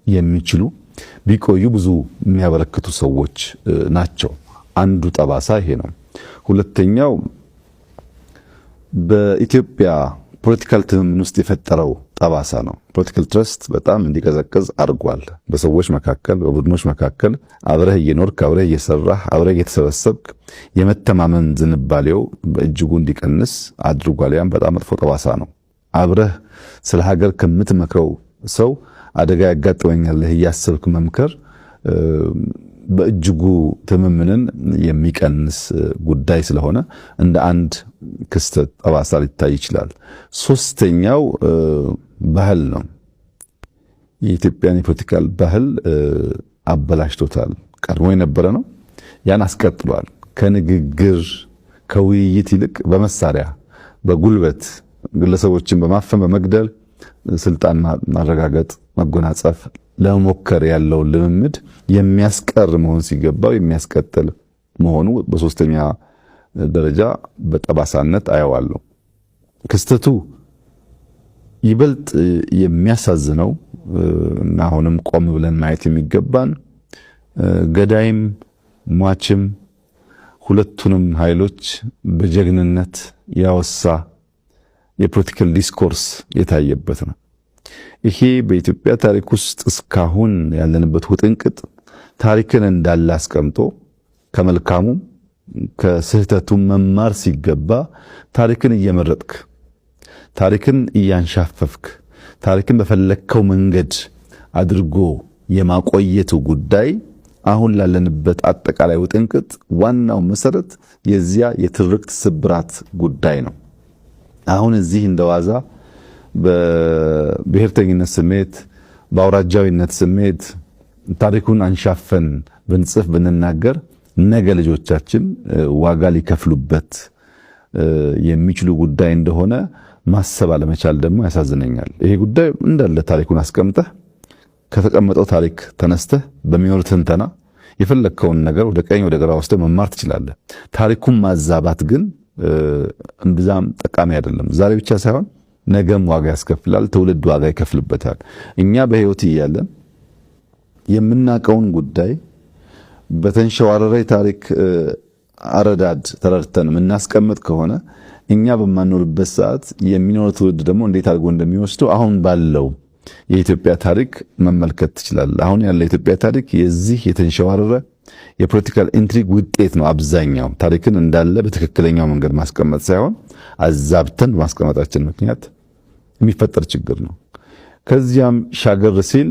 የሚችሉ ቢቆዩ ብዙ የሚያበረክቱ ሰዎች ናቸው። አንዱ ጠባሳ ይሄ ነው። ሁለተኛው በኢትዮጵያ ፖለቲካል ትምምን ውስጥ የፈጠረው ጠባሳ ነው። ፖለቲካል ትረስት በጣም እንዲቀዘቅዝ አድርጓል። በሰዎች መካከል፣ በቡድኖች መካከል አብረህ እየኖርክ አብረህ እየሰራህ አብረህ እየተሰበሰብክ የመተማመን ዝንባሌው በእጅጉ እንዲቀንስ አድርጓል። ያም በጣም መጥፎ ጠባሳ ነው። አብረህ ስለ ሀገር ከምትመክረው ሰው አደጋ ያጋጥመኛል እያሰብክ መምከር በእጅጉ ትምምንን የሚቀንስ ጉዳይ ስለሆነ እንደ አንድ ክስተት ጠባሳ ሊታይ ይችላል። ሶስተኛው ባህል ነው። የኢትዮጵያን የፖለቲካል ባህል አበላሽቶታል። ቀድሞ የነበረ ነው፣ ያን አስቀጥሏል። ከንግግር ከውይይት ይልቅ በመሳሪያ በጉልበት ግለሰቦችን በማፈን በመግደል ስልጣን ማረጋገጥ መጎናጸፍ ለመሞከር ያለው ልምምድ የሚያስቀር መሆን ሲገባው የሚያስቀጥል መሆኑ በሶስተኛ ደረጃ በጠባሳነት አየዋለሁ። ክስተቱ ይበልጥ የሚያሳዝነው እና አሁንም ቆም ብለን ማየት የሚገባን ገዳይም ሟችም ሁለቱንም ኃይሎች በጀግንነት ያወሳ የፖለቲካል ዲስኮርስ የታየበት ነው። ይሄ በኢትዮጵያ ታሪክ ውስጥ እስካሁን ያለንበት ውጥንቅጥ ታሪክን እንዳለ አስቀምጦ ከመልካሙ ከስህተቱ መማር ሲገባ ታሪክን እየመረጥክ ታሪክን እያንሻፈፍክ ታሪክን በፈለከው መንገድ አድርጎ የማቆየቱ ጉዳይ አሁን ላለንበት አጠቃላይ ውጥንቅጥ ዋናው መሰረት የዚያ የትርክት ስብራት ጉዳይ ነው። አሁን እዚህ እንደዋዛ በብሔርተኝነት ስሜት በአውራጃዊነት ስሜት ታሪኩን አንሻፈን ብንጽፍ ብንናገር ነገ ልጆቻችን ዋጋ ሊከፍሉበት የሚችሉ ጉዳይ እንደሆነ ማሰብ አለመቻል ደግሞ ያሳዝነኛል። ይሄ ጉዳይ እንዳለ ታሪኩን አስቀምጠህ ከተቀመጠው ታሪክ ተነስተህ በሚኖር ትንተና የፈለከውን ነገር ወደ ቀኝ ወደ ግራ ወስደህ መማር ትችላለህ። ታሪኩን ማዛባት ግን እምብዛም ጠቃሚ አይደለም። ዛሬ ብቻ ሳይሆን ነገም ዋጋ ያስከፍላል፣ ትውልድ ዋጋ ይከፍልበታል። እኛ በህይወት እያለን የምናቀውን ጉዳይ በተንሸዋረረ ታሪክ አረዳድ ተረድተን የምናስቀምጥ ከሆነ እኛ በማንኖርበት ሰዓት የሚኖረው ትውልድ ደግሞ እንዴት አድርጎ እንደሚወስደው አሁን ባለው የኢትዮጵያ ታሪክ መመልከት ትችላለህ። አሁን ያለው የኢትዮጵያ ታሪክ የዚህ የተንሸዋረረ የፖለቲካል ኢንትሪግ ውጤት ነው። አብዛኛው ታሪክን እንዳለ በትክክለኛው መንገድ ማስቀመጥ ሳይሆን አዛብተን በማስቀመጣችን ምክንያት የሚፈጠር ችግር ነው። ከዚያም ሻገር ሲል